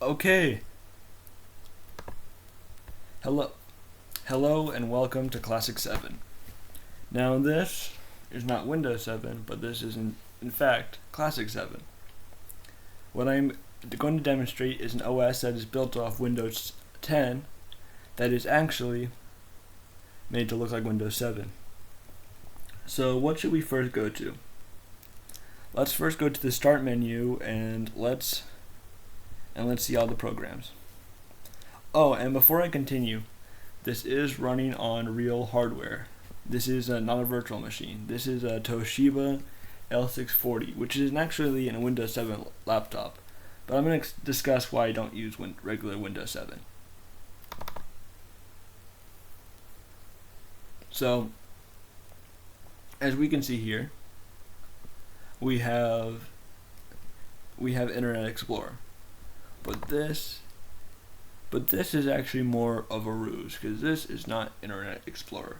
Okay. Hello and welcome to Classic 7. Now this is not Windows 7, but this is in fact Classic 7. What I'm going to demonstrate is an OS that is built off Windows 10 that is actually made to look like Windows 7. So what should we first go to? Let's first go to the Start menu and let's see all the programs. Oh, and before I continue, this is running on real hardware. This is not a virtual machine. This is a Toshiba L640, which is actually a Windows 7 laptop. But I'm going to discuss why I don't use regular Windows 7. So, as we can see here, we have Internet Explorer. But this is actually more of a ruse, because this is not Internet Explorer.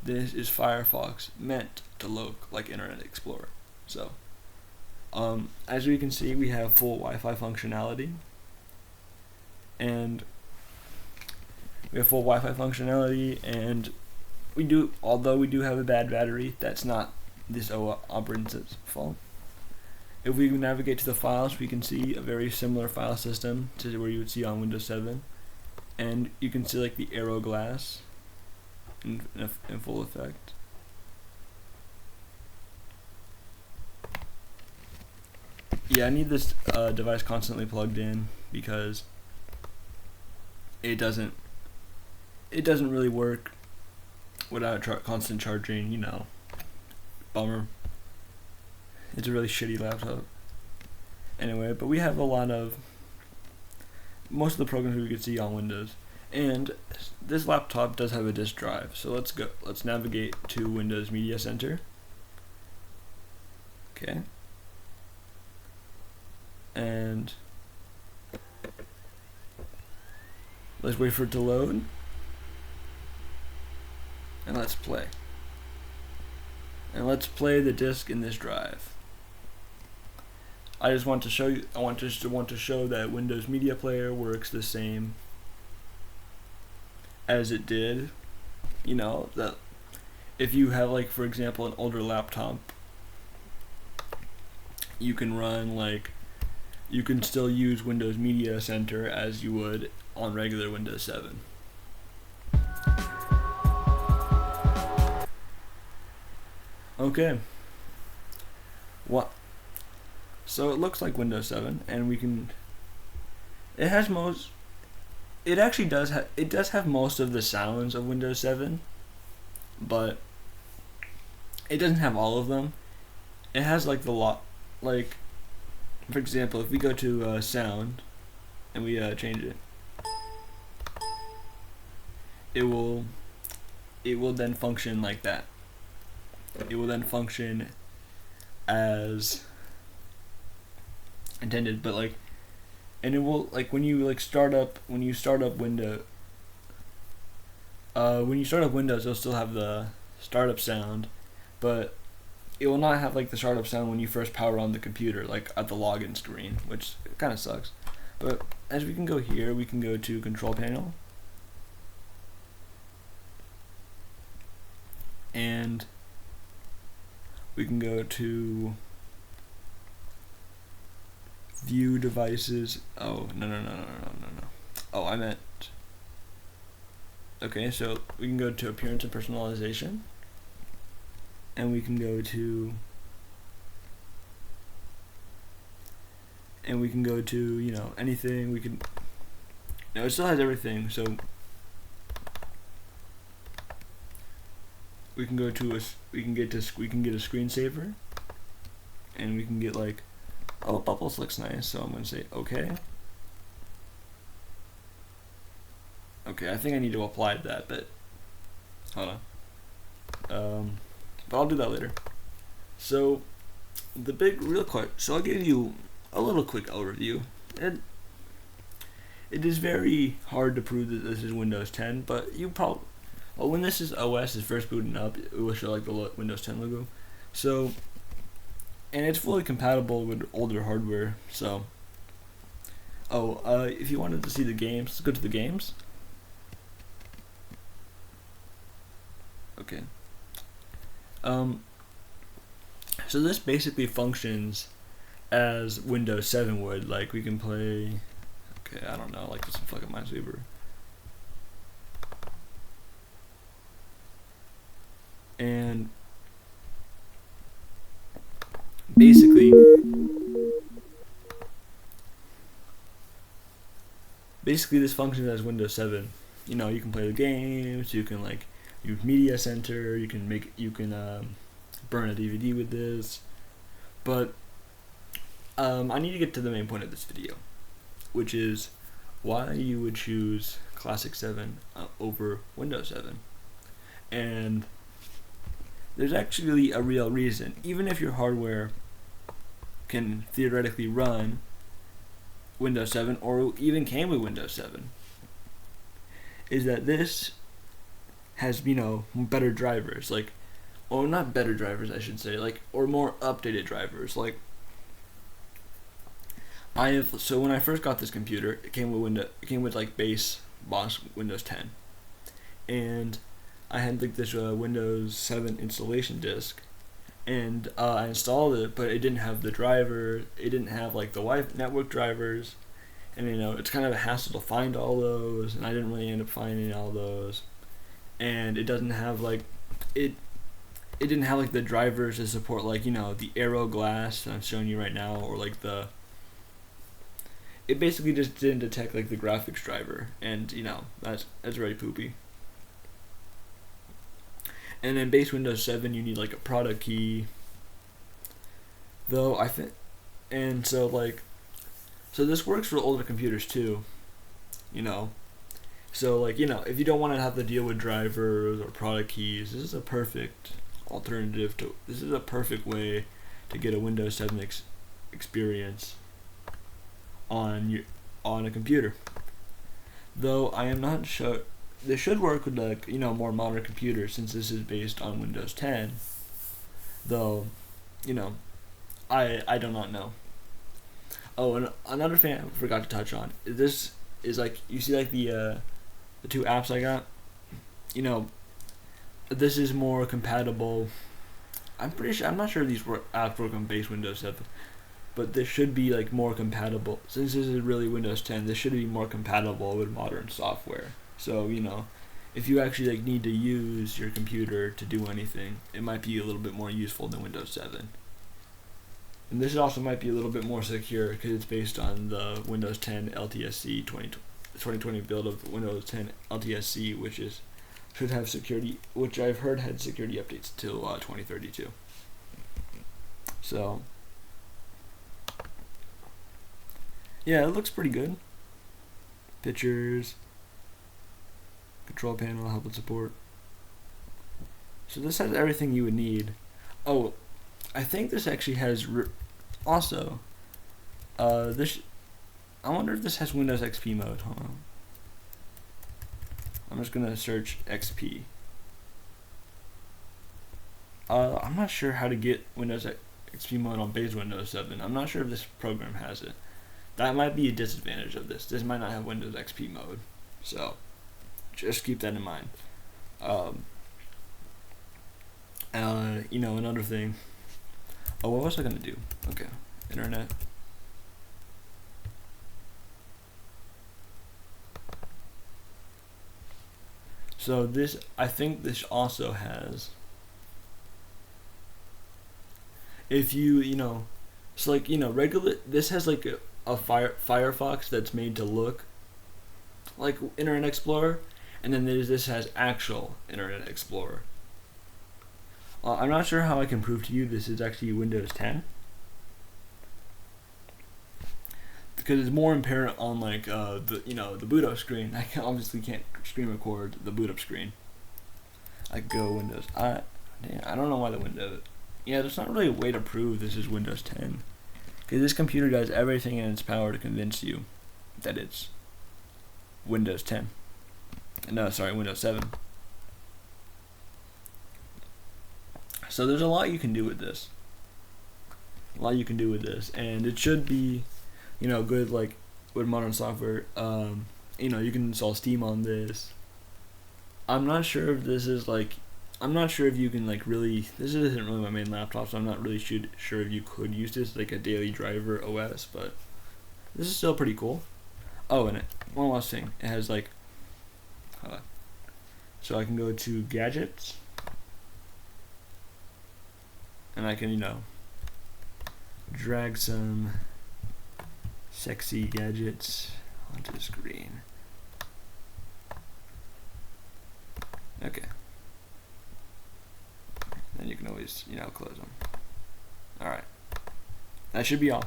This is Firefox meant to look like Internet Explorer. So, as we can see, we have full Wi-Fi functionality, and although we do have a bad battery, that's not this operating system's fault. If we navigate to the files, we can see a very similar file system to where you would see on Windows 7, and you can see like the arrow glass in full effect. Yeah, I need this device constantly plugged in because it doesn't really work without constant charging. Bummer. It's a really shitty laptop. Anyway, but we have most of the programs we could see on Windows. And this laptop does have a disk drive. So let's navigate to Windows Media Center. Okay. And let's wait for it to load. And let's play. And let's play the disk in this drive. I just want to show you. I want to show that Windows Media Player works the same as it did. That if you have, like, for example, an older laptop, you can still use Windows Media Center as you would on regular Windows 7. Okay. What? So it looks like Windows 7, and it does have most of the sounds of Windows 7, but it doesn't have all of them. It has for example, if we go to sound and we change it, it will then function like that. It will then function as intended, but and it will, when you start up Windows, it'll still have the startup sound, but it will not have the startup sound when you first power on the computer, at the login screen, which kind of sucks. But as we can go here, we can go to Control Panel, and we can go to View Devices. Oh, no. Oh, I meant... Okay, so we can go to Appearance and Personalization. And we can go to... anything. We can... No, it still has everything, so... We can get a screensaver, and we can get oh, bubbles looks nice, so I'm gonna say okay. Okay, I think I need to apply that, but hold on. But I'll do that later. So so I'll give you a little quick overview. It is very hard to prove that this is Windows 10, but when this OS is first booting up, it will show the Windows 10 logo. So, and it's fully compatible with older hardware. So, Oh, if you wanted to see the games, let's go to the games. Okay. So this basically functions as Windows 7 would. Like, we can play, okay, I don't know, like some fucking Minesweeper. And basically this functions as Windows 7. You know, you can play the games, you can like use Media Center, you can burn a DVD with this. But I need to get to the main point of this video, which is why you would choose Classic 7 over Windows 7. And there's actually a real reason. Even if your hardware can theoretically run Windows 7 or even came with Windows 7, is that this has, better drivers, like, or not better drivers, I should say, like, or more updated drivers. Like, so when I first got this computer, it came with like base boss Windows 10, and I had like this Windows 7 installation disk, and I installed it, but it didn't have the driver. It didn't have like the Wi-Fi network drivers, and it's kind of a hassle to find all those, and I didn't really end up finding all those. And it doesn't have like it didn't have like the drivers to support like the Aero Glass that I'm showing you right now, or like it basically just didn't detect like the graphics driver, and that's very poopy. And then base Windows 7, you need like a product key. Though I think, and so this works for older computers too. So like if you don't want to have to deal with drivers or product keys, this is a perfect alternative to. This is a perfect way to get a Windows 7 experience on a computer. Though I am not sure. This should work with like more modern computers, since this is based on Windows 10. Though, I do not know. Oh, and another thing I forgot to touch on. This is like, you see like the two apps I got. This is more compatible. I'm not sure if these apps work on base Windows 7, but this should be like more compatible. Since this is really Windows 10, this should be more compatible with modern software. So, if you actually like need to use your computer to do anything, it might be a little bit more useful than Windows 7. And this also might be a little bit more secure because it's based on the Windows 10 LTSC 2020 build of Windows 10 LTSC, which should have security, which I've heard had security updates till 2032. So, yeah, it looks pretty good. Pictures. Control panel, help and support. So this has everything you would need. Oh, I think this actually has also this. I wonder if this has Windows XP mode. Hold on. I'm just gonna search XP. I'm not sure how to get Windows XP mode on base Windows 7. I'm not sure if this program has it. That might be a disadvantage of this. This might not have Windows XP mode. So just keep that in mind. Another thing. Oh, what was I gonna do? Okay, internet. So I think this also has. If so like regular. This has like a Firefox that's made to look like Internet Explorer. And then this has actual Internet Explorer. I'm not sure how I can prove to you this is actually Windows 10, because it's more apparent on like the boot up screen. I obviously can't screen record the boot up screen. I go Windows. I don't know why the window. Yeah, there's not really a way to prove this is Windows 10, because this computer does everything in its power to convince you that it's Windows 10. No, sorry, Windows 7. So there's a lot you can do with this. And it should be, good. Like, with modern software. You know, you can install Steam on this. I'm not sure if this is like, I'm not sure if you can like really. This isn't really my main laptop, so I'm not really sure if you could use this like a daily driver OS, but this is still pretty cool. Oh, and one last thing, it has like, so I can go to gadgets, and I can, you know, drag some sexy gadgets onto the screen. Okay. Then you can always, you know, close them. Alright. That should be all.